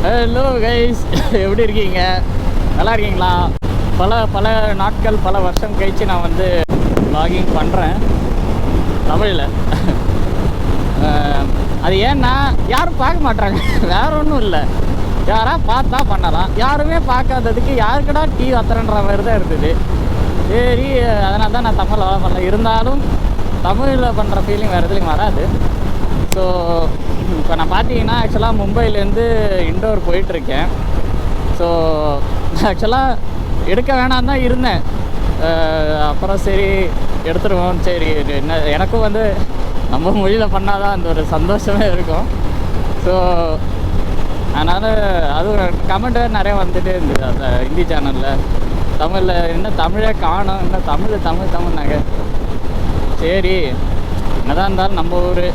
Hello guys, எப்படி இருக்கீங்க? நல்லா இருக்கீங்களா? பல நாட்கள் பல வருஷம் கழிச்சு நான் வந்து வ்ளாகிங் பண்ணுறேன் தமிழில். அது ஏன்னா யாரும் பார்க்க மாட்டாங்க, வேற ஒன்றும் இல்லை. யாராக பார்த்தா பண்ணலாம், யாருமே பார்க்காததுக்கு யாருக்கடா டீ அத்தரன்ற மாதிரி தான் இருந்தது. சரி, அதனால தான் நான் தமிழில் பண்ணல. இருந்தாலும் தமிழில் பண்ணுற ஃபீலிங் வேறு எதுலையும் வராது. ஸோ இப்போ நான் பார்த்தீங்கன்னா ஆக்சுவலாக மும்பையிலேருந்து இண்டோர் போயிட்டுருக்கேன். ஸோ ஆக்சுவலாக எடுக்க வேணாம் தான் இருந்தேன். அப்புறம் சரி எடுத்துருவோம். சரி, என்ன எனக்கும் வந்து நம்ம மொழியில் பண்ணால் தான் அந்த ஒரு சந்தோஷமே இருக்கும். ஸோ அதனால் அதுவும் கமெண்ட் நிறைய வந்துட்டு இருந்தது அந்த ஹிந்தி சேனலில். தமிழில் என்ன தமிழே காணும், என்ன தமிழ்னாங்க. சரி, என்னதான் இருந்தாலும் நம்ம ஊர்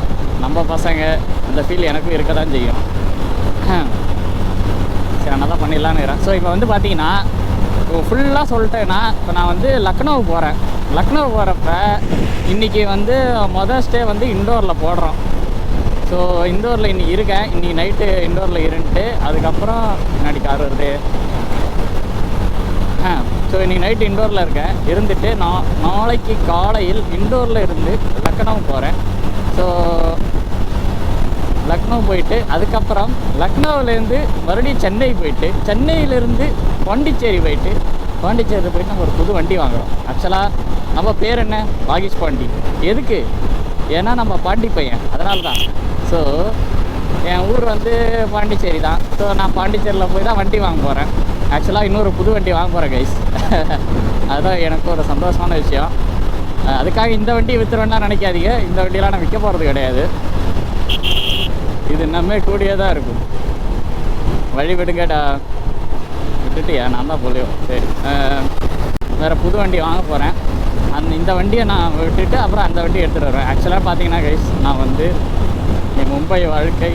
நம்ம பசங்க அந்த ஃபீல் எனக்கும் இருக்க தான் செய்யும். சரி, நல்லா தான் பண்ணிடலான்னு இருக்கிறேன். ஸோ இப்போ வந்து பார்த்தீங்கன்னா ஃபுல்லாக சொல்லிட்டேன்னா, இப்போ நான் வந்து லக்னோ போகிறேன். லக்னோ போகிறப்ப இன்றைக்கி வந்து மொதல் ஸ்டே வந்து இண்டோரில் போடுறோம். ஸோ இண்டோரில் இன்றைக்கி இருக்கேன். இன்றைக்கி நைட்டு இண்டோரில் இருந்துட்டு அதுக்கப்புறம் முன்னாடி கார் வருது. ஸோ இன்றைக்கி நைட்டு இண்டோரில் இருக்கேன். இருந்துட்டு நாளைக்கு காலையில் இண்டோரில் இருந்து லக்னோ போகிறேன். ஸோ லக்னோ போயிட்டு அதுக்கப்புறம் லக்னோவிலேருந்து மறுபடியும் சென்னை போயிட்டு சென்னையிலேருந்து பாண்டிச்சேரி போயிட்டு நம்ம ஒரு புது வண்டி வாங்குகிறோம். ஆக்சுவலாக நம்ம பேர் என்ன, பாகிஷ் பாண்டி. எதுக்கு? ஏன்னா நம்ம பாண்டி பையன், அதனால தான். ஸோ என் ஊர் வந்து பாண்டிச்சேரி தான். ஸோ நான் பாண்டிச்சேரியில் போய் தான் வண்டி வாங்க போகிறேன். ஆக்சுவலாக இன்னொரு புது வண்டி வாங்க போகிறேன் கைஸ். அதுதான் எனக்கு ஒரு சந்தோஷமான விஷயம். அதுக்காக இந்த வண்டியை விற்றுருவேன்னா நினைக்காதீங்க. இந்த வண்டியெலாம் நான் விற்க போகிறது கிடையாது. இது இன்னமே கூடியே தான் இருக்கும். வழி விடுங்கடா. விட்டுட்டியா? நான் தான் போலியோ. சரி, வேறு புது வண்டி வாங்க போகிறேன். இந்த வண்டியை நான் விட்டுட்டு அப்புறம் அந்த வண்டியை எடுத்துகிட்டு வருவேன். ஆக்சுவலாக பார்த்தீங்கன்னா கைஸ், நான் வந்து என் மும்பை வாழ்க்கை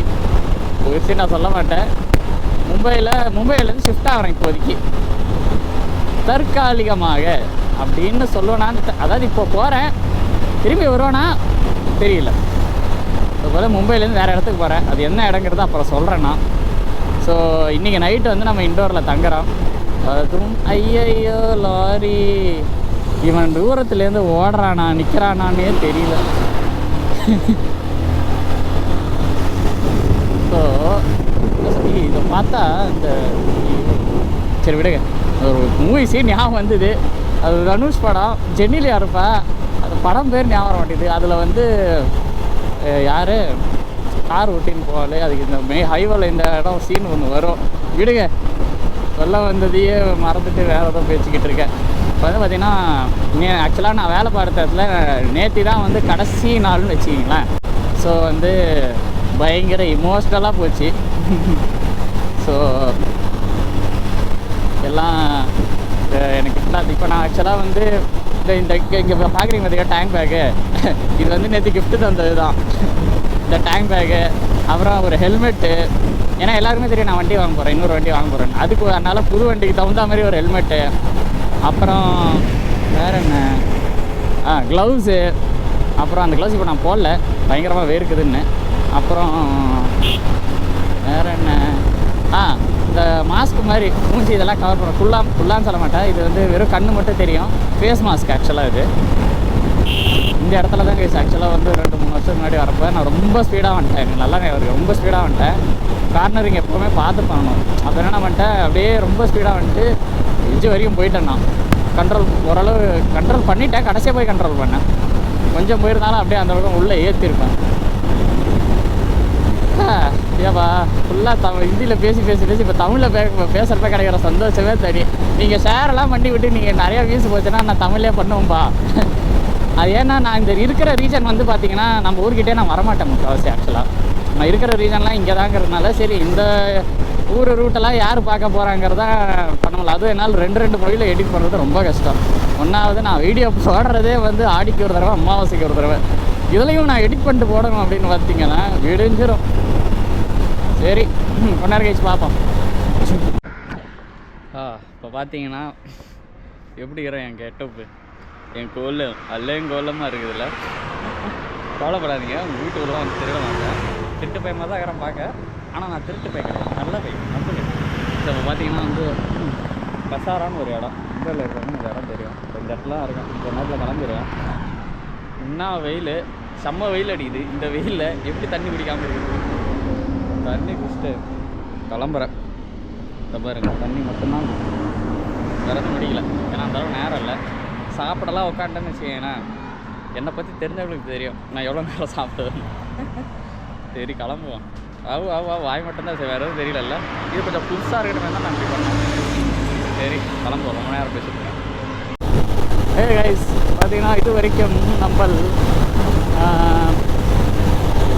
குறித்து நான் சொல்ல மாட்டேன். மும்பையிலேருந்து ஷிஃப்ட் ஆகிறேன் இப்போதைக்கு தற்காலிகமாக அப்படின்னு சொல்லுவேனான்னு. அதாவது இப்போ போகிறேன், திரும்பி வருவேன்னா தெரியல. இப்போ மும்பையிலேருந்து வேறு இடத்துக்கு போகிறேன். அது என்ன இடங்கிறத அப்புறம் சொல்கிறேன் நான். ஸோ இன்றைக்கி நைட்டு வந்து நம்ம இண்டோரில் தங்குறோம். அதுவும் ஐயையோ லாரி, இவன் தூரத்துலேருந்து ஓடுறானா நிற்கிறானான்னே தெரியல. ஸோ இதை பார்த்தா இந்த சரி விடுங்க, ஒரு மூவி சீன் ஞாபகம் வந்தது. அது தனுஷ் படம், ஜென்னிலியா இருப்பா. அது படம் பேர் ஞாபகம் மாட்டேது. அதில் வந்து யார் கார் ஓட்டின்னு போவாலே, அதுக்கு இந்த ஹைவேல இந்த இடம் சீன் ஒன்று வரும். விடுங்க, சொல்ல வந்ததையே மறந்துட்டு வேறு ஏதோ பேசிக்கிட்டு இருக்கேன். இப்போ வந்து பார்த்திங்கன்னா ஆக்சுவலாக நான் வேலை பார்த்த இடத்துல நேற்று தான் வந்து கடைசி நாள்னு வச்சுக்கிங்களேன். ஸோ வந்து பயங்கர இமோஷ்னலாக போச்சு. ஸோ எல்லாம் எனக்கு இப்போ நான் ஆக்சுவலாக வந்து இந்த இங்கே பார்க்குறீங்க பார்த்தீங்கன்னா டேங்க் பேக்கு, இது வந்து நேற்று கிஃப்ட்டு தந்தது தான். இந்த டேங்க் பேக்கு, அப்புறம் ஒரு ஹெல்மெட்டு. ஏன்னா எல்லாருக்குமே தெரியும் நான் வண்டி வாங்க போகிறேன், இன்னொரு வண்டி வாங்க போகிறேன். அதுக்கு அதனால் புது வண்டிக்கு தகுந்த மாதிரி ஒரு ஹெல்மெட்டு. அப்புறம் வேறு என்ன, க்ளவுஸு. அப்புறம் அந்த க்ளவுஸ் இப்போ நான் போடல, பயங்கரமாக வேர்க்குதுன்னு. அப்புறம் வேறு என்ன, இந்த மாஸ்க் மாதிரி மூஞ்சி இதெல்லாம் கவர் பண்ணுறோம். ஃபுல்லான்னு சொல்ல மாட்டேன், இது வந்து வெறும் கண்ணு மட்டும் தெரியும். ஃபேஸ் மாஸ்க் ஆக்சுவலாக இது. இந்த இடத்துல தான் கேஸ் ஆக்சுவலாக வந்து 2-3 வருஷம் முன்னாடி வரப்போ நான் ரொம்ப ஸ்பீடாக வந்துட்டேன். எனக்கு நல்லா எனக்கு ரொம்ப ஸ்பீடாக வந்துட்டேன். கார்னரிங் எப்போவுமே பார்த்து பண்ணணும். அப்போ என்ன பண்ணிட்டேன், அப்படியே ரொம்ப ஸ்பீடாக வந்துட்டு எஜ்ஜு வரைக்கும் போயிட்டேன். நான் ஓரளவு கண்ட்ரோல் பண்ணிட்டேன். கடைசியாக போய் கண்ட்ரோல் பண்ணேன். கொஞ்சம் போயிருந்தாலும் அப்படியே அந்த பக்கம் உள்ளே ஏற்றிருப்பேன். ஏப்பா ஃபுல்லாக ஹிந்தியில் பேசி இப்போ தமிழில் பேசுகிறப்ப கிடைக்கிற சந்தோஷமே தனி. நீங்கள் ஷேரெல்லாம் பண்ணி விட்டு நீங்கள் நிறையா வியூஸ் போச்சுன்னா நான் தமிழ்லேயே பண்ணுவேன்ப்பா. அது ஏன்னா நான் இந்த இருக்கிற ரீஜன் வந்து பார்த்திங்கன்னா நம்ம ஊர்கிட்டே நான் வரமாட்டேன் முக்கால்வாசி. ஆக்சுவலாக நான் இருக்கிற ரீஜன்லாம் இங்கே தாங்கிறதுனால சரி இந்த ஊர் ரூட்டெல்லாம் யார் பார்க்க போகிறாங்கிறதான் பண்ணல. அதுவும் என்னால் 2 மொழியில் எடிட் பண்ணுறது ரொம்ப கஷ்டம். ஒன்றாவது நான் வீடியோ போடுறதே வந்து ஆடிக்கு ஒரு தடவை, அமாவாசைக்கு ஒரு தடவை. இதுலேயும் நான் எடிட் பண்ணிட்டு போடணும் அப்படின்னு பார்த்தீங்கன்னா விடிஞ்சிடும். சரி, கொஞ்ச நேரம் கழிச்சு பார்ப்போம். இப்போ பார்த்தீங்கன்னா எப்படி இருக்கிறேன் என் கெட்டப்பு, என் கோல் அல்லையும் கோலமாக இருக்குதுல்ல. கவலைப்படாதீங்க, உங்கள் வீட்டுக்குள்ளே வந்து திருட மாட்டேன். திட்டு பயமாக தான் இருக்கிறேன் பார்க்க. ஆனால் நான் திருட்டு போய் கிடையாது, நல்ல போய் நம்ப கிடையாது. ஸோ இப்போ பார்த்தீங்கன்னா வந்து பசாரான்னு ஒரு இடம், இந்தியாவில் இருக்கிறவங்க இந்த இடம் தெரியும். இப்போ இந்த இடத்துல இருக்கேன், இந்த நேரத்தில் கிளம்பிடுவேன். என்ன வெயில், செம்ம வெயில் அடிக்குது. இந்த வெயிலில் எப்படி தண்ணி குடிக்காமல் இருக்குது? தண்ணி குடிச்சிட்டு கிளம்புறேன். இந்த பாருங்க, தண்ணி மட்டும்தான் வரது முடியல, ஏன்னா அந்தளவு நேரம் இல்லை. சாப்பிடலாம் உட்காண்டேன்னு வச்சுக்கேன்னா, என்னை பற்றி தெரிஞ்சவங்களுக்கு தெரியும் நான் எவ்வளோ நேரம் சாப்பிடுவேன். சரி கிளம்புவோம். வாய் மட்டும்தான் சரி, வேறு எதுவும் தெரியல. இது கொஞ்சம் புதுசாக இருக்கணும் தான் நான் இப்படி பண்ணேன். சரி கிளம்புவோம், ரொம்ப நேரம் பேசிட்டுருக்கேன். கைஸ் பார்த்தீங்கன்னா இது வரைக்கும் நம்ம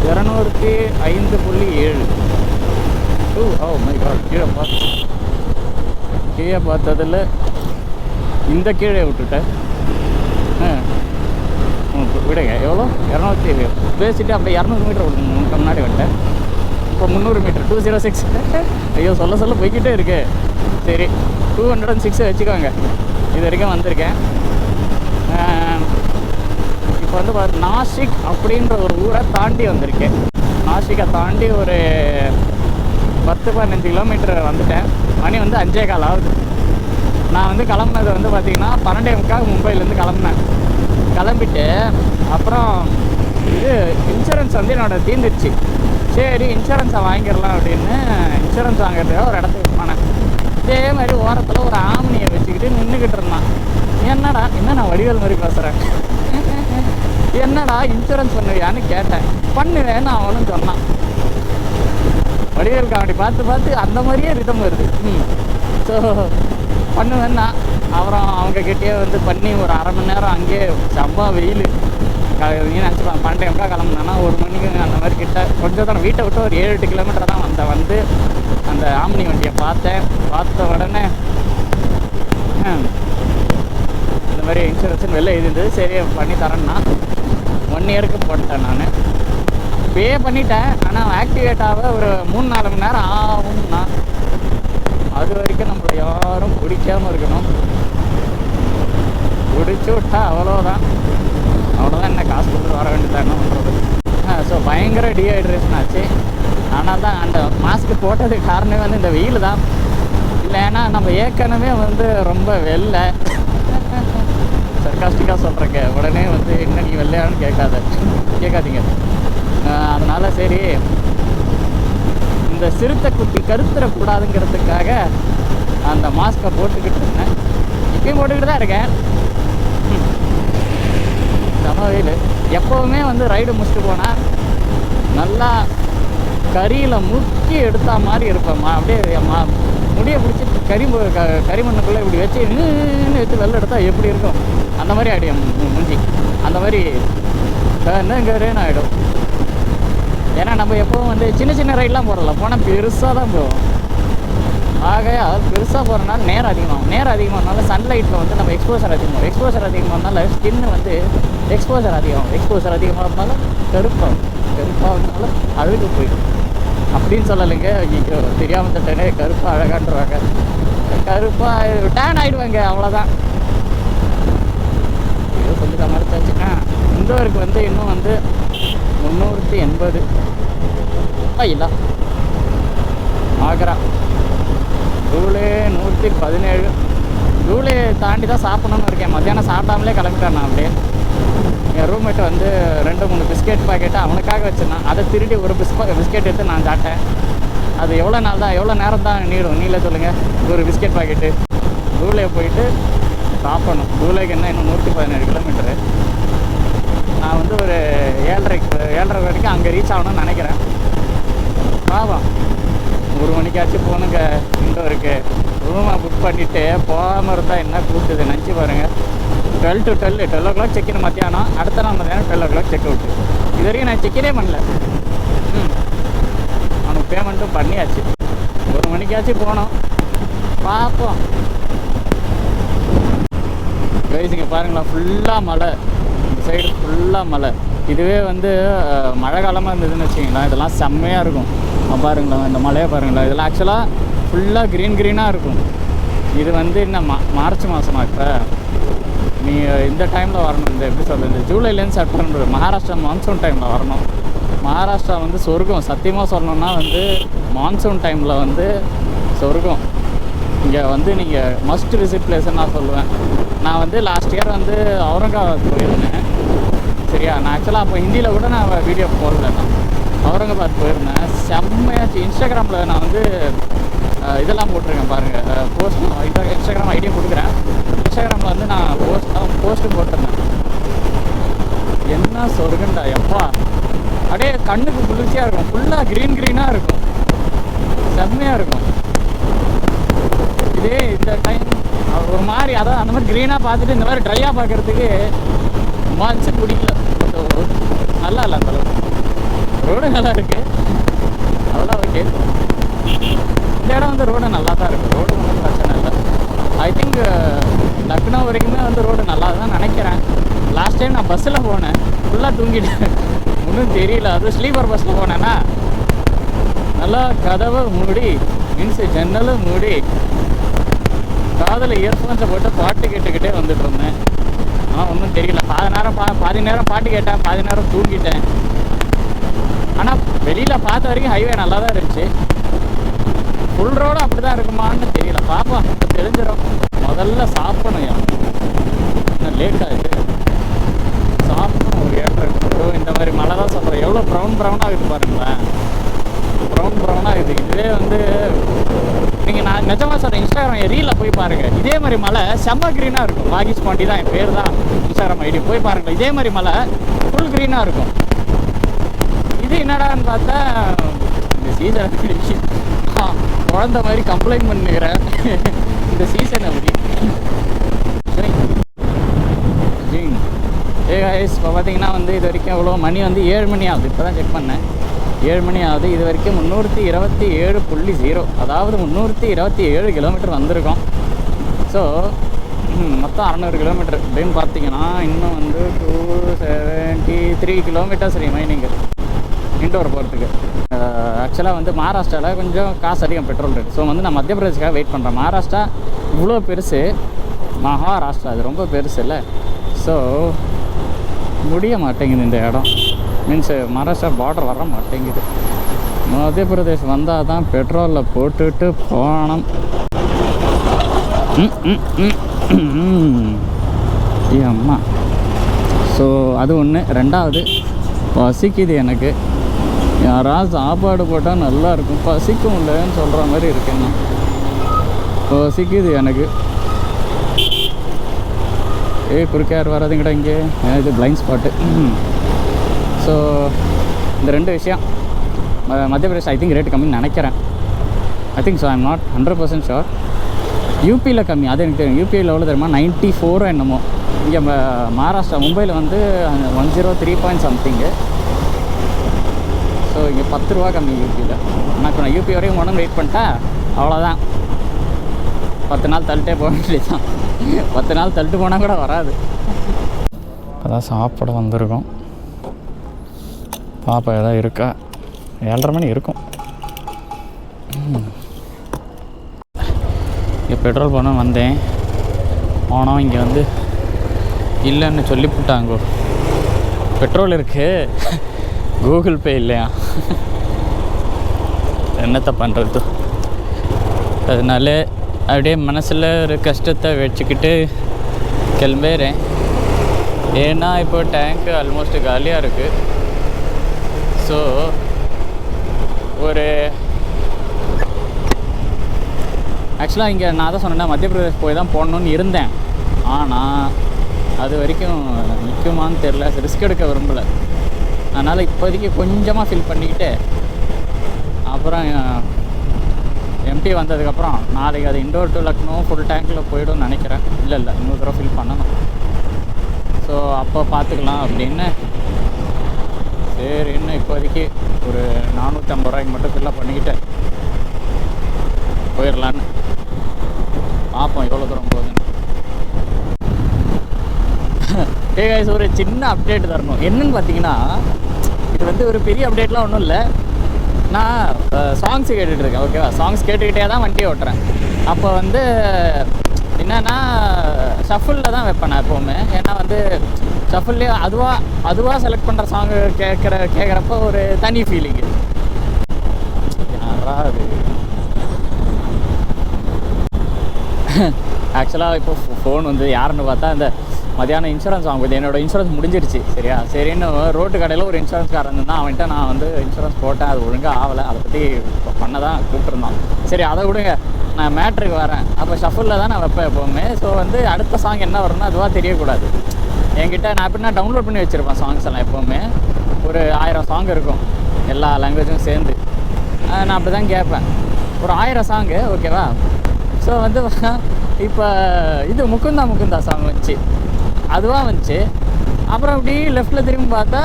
205.7. ஓ மை காட், கீழே பார்த்ததில் இந்த கீழே விட்டுட்டேன். விடுங்க, எவ்வளோ 200 பேசிட்டு அப்படியே 200 மீட்டர் முன்னாடி விட்டேன். இப்போ 300 மீட்டர் 206. ஐயோ சொல்ல போய்கிட்டே இருக்கு. சரி 206 வச்சுக்கோங்க. இது வரைக்கும் வந்திருக்கேன். இப்போ வந்து நாசிக் அப்படின்ற ஒரு ஊரை தாண்டி வந்திருக்கேன். நாசிக்கை தாண்டி ஒரு 10-15 கிலோமீட்டர் வந்துட்டேன். மணி வந்து 5:15 ஆகுது. நான் வந்து கிளம்புனது வந்து பார்த்திங்கன்னா 12:45 மும்பைலேருந்து கிளம்புனேன். கிளம்பிட்டு அப்புறம் இது இன்சூரன்ஸ் வந்து என்னோட தீர்ந்துருச்சு. சரி இன்சூரன்ஸை வாங்கிடலாம் அப்படின்னு இன்சூரன்ஸ் வாங்கிறதுக்காக ஒரு இடத்துக்கு போனேன். இதே மாதிரி ஓரத்தில் ஒரு ஆம்னியை வச்சுக்கிட்டு நின்றுக்கிட்டு இருந்தான். என்னடா நான் வடிவேல் மாதிரி பேசுகிறேன். என்னடா இன்சூரன்ஸ் பண்ணுவியான்னு கேட்டேன். பண்ணுவேன்னு அவனும் சொன்னான். வடிவேல் காமெடி பார்த்து அந்த மாதிரியே ரிதம் வருது. ஸோ பண்ணுவேன்னா அப்புறம் அவங்கக்கிட்டே வந்து பண்ணி ஒரு அரை மணி நேரம் அங்கேயே செம்ம வெயில். நீ நினச்சிப்பேன் 12:45 கிளம்புனா 1 மணிக்கு அந்த மாதிரி கிட்ட கொஞ்சம் தான், வீட்டை விட்டு ஒரு 7-8 கிலோமீட்டர் தான் வந்து அந்த ஆம்னி வண்டியை பார்த்த உடனே இந்த மாதிரி இன்சூரன்ஸுன்னு வெளில இருந்தது. சரி பண்ணி தரேன்னா 1 இயருக்கு போட்டேன். நான் பே பண்ணிட்டேன், ஆனால் ஆக்டிவேட் ஆக ஒரு 3-4 மணி நேரம் ஆகும்னா அது வரைக்கும் நம்மளை யாரும் பிடிக்காமல் இருக்கணும். பிடிச்சி விட்டா அவ்வளோதான் என்ன காசு கொடுத்து வர வேண்டியதான், என்ன பண்ணுறது. ஸோ பயங்கர டீஹைட்ரேஷன் ஆச்சு. ஆனால் தான் அந்த மாஸ்க் போட்டதுக்கு காரணமே வந்து இந்த வெயில் தான். இல்லைன்னா நம்ம ஏற்கனவே வந்து ரொம்ப வெள்ளை, சர்க்காஸ்டிக்காக சொல்கிறேங்க. உடனே வந்து என்ன நீ வெள்ளையான்னு கேட்காதீங்க. அதனால் சரி இந்த சிறுத்தை குட்டி கருத்துறக்கூடாதுங்கிறதுக்காக அந்த மாஸ்கை போட்டுக்கிட்டு இருந்தேன். இப்பயும் போட்டுக்கிட்டு தான் இருக்கேன். செம வெயில். எப்போவுமே வந்து ரைடு முடிச்சுட்டு போனால் நல்லா கறியில் முக்கி எடுத்தா மாதிரி இருப்பேன். அப்படியே முடியை பிடிச்சி கரிமண்ணுக்குள்ளே இப்படி வச்சு எடுத்து வெள்ளை எடுத்தால் எப்படி இருக்கும் அந்த மாதிரி ஆகிடும் முஞ்சி. அந்த மாதிரி கருன்னு ஆகிடும். ஏன்னா நம்ம எப்போவும் வந்து சின்ன ரைடெலாம் போகிறல, போனால் பெருசாக தான் போவோம். ஆகையால் பெருசாக போகிறனால நேரம் அதிகமாகனால சன்லைட்டில் வந்து நம்ம எக்ஸ்போசர் அதிகமாகனால ஸ்கின்னு வந்து எக்ஸ்போசர் அதிகமாகனால கருப்பாகனால அழுகு போயிடும். அப்படின்னு சொல்லலைங்க, இங்கே தெரியாமல் தட்டனே கருப்பாக அழகான்றாங்க. கருப்பாக டேன் ஆகிடுவாங்க, அவ்வளோதான். ஏதோ சொல்லி சமாளிச்சாச்சுன்னா இந்தோருக்கு வந்து இன்னும் வந்து 380 இல்லை ஆக்ரா. ஜூலை 117. ஜூலை தாண்டி தான் சாப்பிட்ணுன்னு இருக்கேன். மத்தியானம் சாப்பிடாமலே கிளம்பிட்டேன். நான் அப்படியே என் ரூம்மேட்டு வந்து 2-3 பிஸ்கெட் பாக்கெட்டு அவனுக்காக வச்சுருந்தான். அதை திருடி ஒரு பிஸ்கெட் எடுத்து நான் சாப்பிட்டேன். அது எவ்வளோ நேரம் தான் நீள சொல்லுங்கள் ஒரு பிஸ்கெட் பாக்கெட்டு. ஜூலை போயிட்டு சாப்பிடணும். ஜூலைக்கு என்ன இன்னும் 117 கிலோமீட்டரு. நான் வந்து ஒரு 7:30 வரைக்கும் அங்கே ரீச் ஆகணும்னு நினைக்கிறேன். ஆமாம், 1 மணிக்காச்சும் போகணுங்க. இண்டோ இருக்குது. ரூமை புக் பண்ணிவிட்டு போகாமல் இருந்தால் என்ன கூப்பிட்டுது நினச்சி பாருங்கள். 12 to 12 o'clock செக்கின் மத்தியானம். அடுத்த நாள் மத்தியானம் 12 o'clock செக் அவுட்டு. இது வரைக்கும் நான் செக்கினே பண்ணல. அவனுக்கு பேமெண்ட்டும் பண்ணியாச்சு. 1 மணிக்காச்சும் போனோம், பார்ப்போம். வயசுங்க பாருங்களா, ஃபுல்லாக மழை. இந்த சைடு ஃபுல்லாக மழை. இதுவே வந்து மழை காலமாக இருந்ததுன்னு வச்சிங்களேன், இதெல்லாம் செம்மையாக இருக்கும். பாருங்களா இந்த மழையை பாருங்களா, இதெல்லாம் ஆக்சுவலாக ஃபுல்லாக க்ரீனாக இருக்கும். இது வந்து இன்னும் மார்ச் மாதமா. இப்போ நீ இந்த டைமில் வரணும். இந்த எப்படி சொல்கிறது, ஜூலைலேருந்து செப்டம்பர் மகாராஷ்டிரா மான்சூன் டைமில் வரணும். மகாராஷ்டிரா வந்து சொர்க்கம். சத்தியமாக சொல்லணுன்னா வந்து மான்சூன் டைமில் வந்து சொர்க்கம். இங்கே வந்து நீங்கள் மஸ்ட் விசிட் பிளேஸ்ன்னு நான் சொல்லுவேன். நான் வந்து லாஸ்ட் இயர் வந்து அவுரங்காபாத் போயிருந்தேன். சரியா, நான் ஆக்சுவலாக அப்போ ஹிந்தியில் கூட நான் வீடியோ போடல. நான் அவுரங்காபாத் போயிருந்தேன். செம்மையாச்சு. இன்ஸ்டாகிராமில் நான் வந்து இதெல்லாம் போட்டிருக்கேன் பாருங்கள், போஸ்ட். இன்ஸ்டாகிராம் ஐடியா கொடுக்குறேன். இன்ஸ்டாகிராமில் வந்து நான் போஸ்ட்டு போட்டிருந்தேன். என்ன சொர்க்கண்டா எப்பா! அப்படியே கண்ணுக்கு குளிர்ச்சியாக இருக்கும். ஃபுல்லாக க்ரீனாக இருக்கும். செம்மையாக இருக்கும். இதே இந்த டைம் ஒரு மாதிரி அதான் அந்த மாதிரி க்ரீனாக பார்த்துட்டு இந்த மாதிரி ட்ரையாக பார்க்குறதுக்கு மனசு பிடிக்கல. நல்லா இல்லை அந்தளவுக்கு. ரோடு நல்லா இருக்குது, அவ்வளோ ஓகே. இந்த இடம் வந்து ரோடு நல்லா தான் இருக்குது. ரோடு ஒன்றும் பிரச்சனை இல்லை. ஐ திங்க் லக்னோ வரைக்குமே வந்து ரோடு நல்லா தான் நினைக்கிறேன். லாஸ்ட் டைம் நான் பஸ்ஸில் போனேன், ஃபுல்லாக தூங்கிட்டேன். ஒன்றும் தெரியல. அது ஸ்லீப்பர் பஸ்ஸில் போனேன்னா நல்லா கதவை மூடி, மீன்ஸ் ஜன்னலை மூடி, காதில் இயர்ஃபோன்ஸை போட்டு பாட்டு கேட்டுக்கிட்டே வந்துட்டு இருந்தேன். ஆனால் ஒன்றும் தெரியல. பாதி நேரம் பாட்டு கேட்டேன், பாதி நேரம் தூங்கிட்டேன். ஆனால் வெளியில் பார்த்த வரைக்கும் ஹைவே நல்லா தான் இருந்துச்சு. ஃபுல் ரோடு அப்படி தான் இருக்குமான்னு தெரியல. பார்ப்போம், இப்போ தெரிஞ்சிடும். முதல்ல சாப்பிடணும். இன்னும் லேட் ஆகுது. சாப்பிடணும். ஒரு 7:30. இந்த மாதிரி மழை தான் சொல்கிறேன். எவ்வளோ ப்ரௌனாக இருக்குது பாருங்களேன். ப்ரௌனாக இருக்குது. இதுவே வந்து நீங்கள் நான் நிஜமாக சொல்கிறேன், இன்ஸ்டாகிராம் ரீலில் போய் பாருங்கள். இதே மாதிரி மலை செம்ம க்ரீனாக இருக்கும். வாகிஸ் பாண்டி தான் என் பேர் தான் இன்ஸ்டாகிராம் ஐடி. போய் பாருங்கள். இதே மாதிரி மலை ஃபுல் க்ரீனாக இருக்கும். இது என்னடான்னு பார்த்தா இந்த சீசன் குழந்த மாதிரி கம்ப்ளைண்ட் பண்ணிக்கிறேன். இந்த சீசன் அப்படி. இப்போ பார்த்தீங்கன்னா வந்து இது வரைக்கும் எவ்வளோ மணி வந்து 7 மணி ஆகுது. இப்போ தான் செக் பண்ணேன், 7 மணி ஆகுது. இது வரைக்கும் 327.0, அதாவது 327 கிலோமீட்டர் வந்திருக்கோம். ஸோ மொத்தம் 600 கிலோமீட்டர் அப்படின்னு பார்த்தீங்கன்னா இன்னும் வந்து 273 கிலோமீட்டர்ஸ் ரிமைனிங்கு இண்டோர் போகிறதுக்கு. ஆக்சுவலாக வந்து மகாராஷ்டிராவில் கொஞ்சம் காசு அதிகம் பெட்ரோல் ரேட். ஸோ வந்து நான் மத்திய பிரதேஷ்காக வெயிட் பண்ணுறேன். மகாராஷ்டிரா இவ்வளோ பெருசு, மகாராஷ்டிரா அது ரொம்ப பெருசு இல்லை. ஸோ முடிய மாட்டேங்குது இந்த இடம். மீன்ஸ் மகாராஷ்டிரா பார்டர் வர மாட்டேங்குது. மத்திய பிரதேஷ் வந்தால் தான் பெட்ரோலில் போட்டுட்டு போனோம். அம்மா. ஸோ அது ஒன்று. ரெண்டாவது, பசிக்குது எனக்கு. யாராவது சாப்பாடு போட்டால் நல்லாயிருக்கும். பசிக்கும் இல்லைன்னு சொல்கிற மாதிரி இருக்குங்க. பசிக்குது எனக்கு. குறுக்க யார் வராதுங்கடா இங்கே. இது பிளைண்ட் ஸ்பாட்டு. ஸோ இந்த 2 விஷயம். மத்திய பிரதேஷ் ஐ திங்க் ரேட்டு கம்மின்னு நினைக்கிறேன். I think so. I'm not 100% sure. யூபியில் கம்மி, அது எனக்கு தெரியும். யூபியில் எவ்வளோ தெரியுமா, 94 என்னமோ. இங்கே மகாராஷ்டிரா மும்பையில் வந்து 103 பாயிண்ட் சம்திங்கு. ஸோ இங்கே 10 ரூபா கம்மி யூபியில். ஆனால் இப்போ நான் யூபி வரையும் ஒன்று வெயிட் பண்ணிட்டேன், அவ்வளோதான். 10 நாள் தள்ளிட்டே போக வேண்டியது தான். 10 நாள் தள்ளிட்டு போனால் கூட வராது. அதான் சாப்பிட வந்திருக்கோம். பாப்பா எதாவது இருக்கா. 7:30 மணி இருக்கும். இங்கே பெட்ரோல் பண்ண வந்தேன். ஆனால் இங்கே வந்து இல்லைன்னு சொல்லிவிட்டாங்கோ. பெட்ரோல் இருக்குது, கூகுள் பே இல்லையா. என்னத்தை பண்ணுறது. அதனால அப்படியே மனசில் ஒரு கஷ்டத்தை வச்சுக்கிட்டு கிளம்புறேன். ஏன்னா இப்போ டேங்க்கு ஆல்மோஸ்ட் காலியாக இருக்குது. ஸோ ஒரு ஆக்சுவலாக இங்கே நான் தான் சொன்னேன்னா மத்திய பிரதேஷ் போய் தான் போடணுன்னு இருந்தேன். ஆனால் அது வரைக்கும் நிற்குமான்னு தெரில. ரிஸ்க் எடுக்க விரும்பலை. அதனால் இப்போதைக்கு கொஞ்சமாக ஃபில் பண்ணிக்கிட்டு அப்புறம் எம்டி வந்ததுக்கப்புறம் நாளைக்கு அது இண்டோர் டு லக்னோ ஃபுல் டேங்க்கில் போய்டும்னு நினைக்கிறேன். இல்லை இன்னொரு தடவை ஃபில் பண்ணணும். ஸோ அப்போ பார்த்துக்கலாம் அப்படின்னு. சரி, இன்னும் இப்போதைக்கு ஒரு 450 ரூபாய்க்கு மட்டும் ஃபில்லப் பண்ணிக்கிட்டு போயிடலான்னு பார்ப்போம் எவ்வளோ தூரம் போகுதுன்னு. கைஸ், ஒரு சின்ன அப்டேட் தரணும். என்னன்னு பார்த்தீங்கன்னா, இது வந்து ஒரு பெரிய அப்டேட்லாம் ஒன்றும் இல்லை. நான் சாங்ஸ் கேட்டுட்ருக்கேன். ஓகேவா, சாங்ஸ் கேட்டுக்கிட்டே தான் வண்டி ஓட்டுறேன். அப்போ வந்து என்னென்னா ஷஃபிளில் தான் வைப்பேன் நான் எப்போவுமே. ஏன்னா வந்து ஷஃபிள்லேயே அதுவாக செலக்ட் பண்ணுற சாங்கு கேட்குறப்ப ஒரு தனி ஃபீலிங்கு. யாரா அது ஆக்சுவலாக இப்போ ஃபோன் வந்து யாருன்னு பார்த்தா இந்த மதியானம் இன்சூரன்ஸ் வாங்குது. என்னோடய இன்சூரன்ஸ் முடிஞ்சிருச்சு சரியா. சரின்னு ரோட்டு கடையில் ஒரு இன்சூரன்ஸ்காரன் இருந்தால் அவன்கிட்ட நான் வந்து இன்சூரன்ஸ் போட்டேன், அது ஒழுங்காக ஆகலை, அதை பற்றி பண்ண தான் கூப்பிட்டுருந்தான். சரி அதை விடுங்க, நான் மேட்ருக்கு வரேன். அப்போ ஷஃபிளில் தான் நான் வைப்பேன் எப்போவுமே. ஸோ வந்து அடுத்த சாங் என்ன வரும்னா அதுவாக தெரியக்கூடாது. என்கிட்ட நான் எப்படின்னா டவுன்லோட் பண்ணி வச்சுருப்பேன் சாங்ஸ் எல்லாம். எப்போவுமே ஒரு 1000 சாங் இருக்கும் எல்லா லாங்குவேஜும் சேர்ந்து. நான் அப்படி தான் கேட்பேன், ஒரு 1000 சாங்கு ஓகேவா. ஸோ வந்து இப்போ இது முகுந்தா சாங் வந்துச்சு, அதுவாக வந்துச்சு. அப்புறம் அப்படி லெஃப்டில் திரும்பி பார்த்தா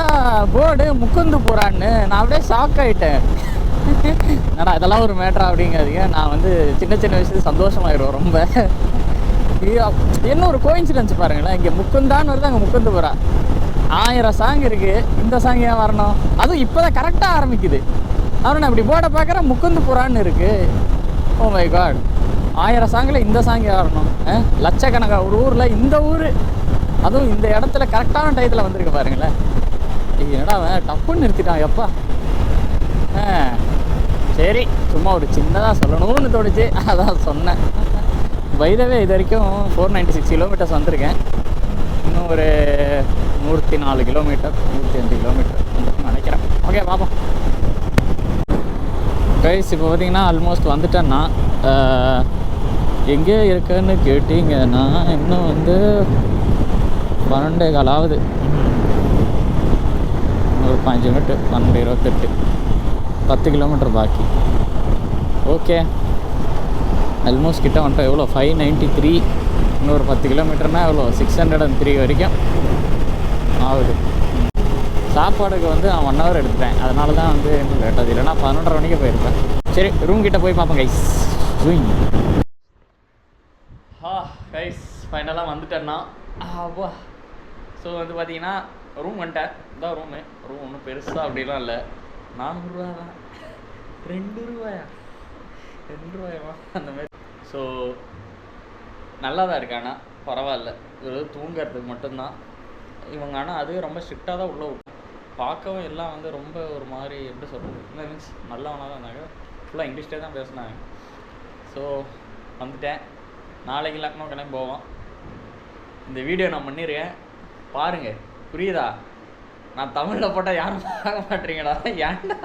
போர்டு முகுந்து புறான்னு. நான் அப்படியே ஷாக் ஆகிட்டேன். என்னடா இதெல்லாம் ஒரு மேட்ரா அப்படிங்கிறதுங்க. நான் வந்து சின்ன சின்ன விஷயத்துக்கு சந்தோஷமாயிடுவோம் ரொம்ப. என்ன ஒரு கோயின்சிடன்ஸ் பாருங்களேன், இங்கே முகுந்தான்னு வருது, அங்கே முகுந்து புறா. 1000 சாங் இருக்குது, இந்த சாங் ஏன் வரணும்? அதுவும் இப்போ தான் கரெக்டாக ஆரம்பிக்குது. அப்புறம் நான் இப்படி போர்டை பார்க்குறேன் முகுந்து புறான்னு இருக்குது. ஓ மை காட், 1000 சாங்கில் இந்த சாங் வரணும்? லட்சக்கணக்காக ஒரு ஊரில், இந்த ஊர் அதுவும் இந்த இடத்துல கரெக்டான டயத்தில் வந்திருக்கு பாருங்களேன். என்னடா அவன் டப்புன்னு நிறுத்திட்டான் எப்பா. சரி சும்மா ஒரு சின்னதாக சொல்லணும்னு தோணுச்சு, அதான் சொன்னேன். வைதவே இது வரைக்கும் 496 கிலோமீட்டர்ஸ் வந்திருக்கேன். இன்னும் ஒரு 104 கிலோமீட்டர் 105 கிலோமீட்டர் நினைக்கிறேன். ஓகே பார்ப்போம் கைஸ். இப்போ பார்த்தீங்கன்னா ஆல்மோஸ்ட் வந்துட்டேன்னா, எங்கே இருக்குன்னு கேட்டிங்கன்னா இன்னும் வந்து 12:15 ஆகுது. ஒரு 5 மினிட், 12:28, 10 கிலோமீட்டர் பாக்கி. ஓகே ஆல்மோஸ்ட் கிட்ட வந்துட்டோம். எவ்வளோ 593, இன்னொரு 10 கிலோமீட்டர்னால் எவ்வளோ 603 வரைக்கும் ஆகுது. சாப்பாடுக்கு வந்து நான் 1 ஹவர் எடுத்துட்டேன், அதனால தான் வந்து இன்னும் லேட்டாகுது. இல்லைனா 11:30 மணிக்கு போயிருப்பேன். சரி ரூம் கிட்டே போய் பார்ப்பேன் கைஸ். கைஸ் ஃபைனலாக வந்துட்டேன்னா அப்பா. ஸோ வந்து பார்த்தீங்கன்னா ரூம் வந்துட்டேன். இதான் ரூம் ஒன்றும் பெருசாக அப்படிலாம் இல்லை. 400 ரூபா தான். 2 ரூபாயா 2 ரூபாயமா அந்த மாதிரி. ஸோ நல்லா தான் இருக்கு, ஆனால் பரவாயில்ல. ஒரு தூங்கிறதுக்கு மட்டும்தான் இவங்க. ஆனால் அதுவே ரொம்ப ஸ்ட்ரிக்டாக தான் உள்ளே பார்க்கவும் எல்லாம் வந்து ரொம்ப ஒரு மாதிரி எப்படி சொல்கிறது, இல்லை மீன்ஸ் நல்லவனாக தான் இருந்தாங்க. ஃபுல்லாக இங்கிலீஷ்லேயே தான் பேசினாங்க. ஸோ வந்துட்டேன். நாளைக்கு லக்னோ கிளம்பி போவோம். இந்த வீடியோ நான் பண்ணியிருக்கேன் பாருங்கள், புரியுதா? நான் தமிழில் போட்டால் யாரும் பார்க்க மாட்டீங்களா? ஏன்டா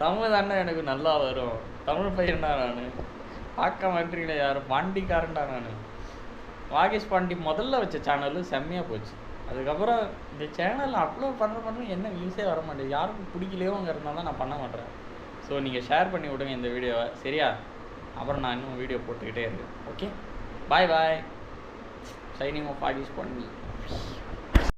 தமிழ் தானே எனக்கு நல்லா வரும், தமிழ் பையன்டா நான். பார்க்க மாட்டீங்களா யாரும்? பாண்டிக்காரன்டா நான். வாகேஷ் பாண்டி முதல்ல வச்ச சேனலு செம்மையாக போச்சு. அதுக்கப்புறம் இந்த சேனலில் அப்லோட் பண்ண என்ன வியூஸே வர மாட்டேங்குது. யாருக்கும் பிடிக்கலையோங்கிறதுனால தான் நான் பண்ண மாட்டேறேன். ஸோ நீங்கள் ஷேர் பண்ணி விடுங்க இந்த வீடியோவை, சரியா? அப்புறம் நான் இன்னும் வீடியோ போட்டுக்கிட்டே இருக்கேன். Okay bye bye. Signing off Vagesh Pandi.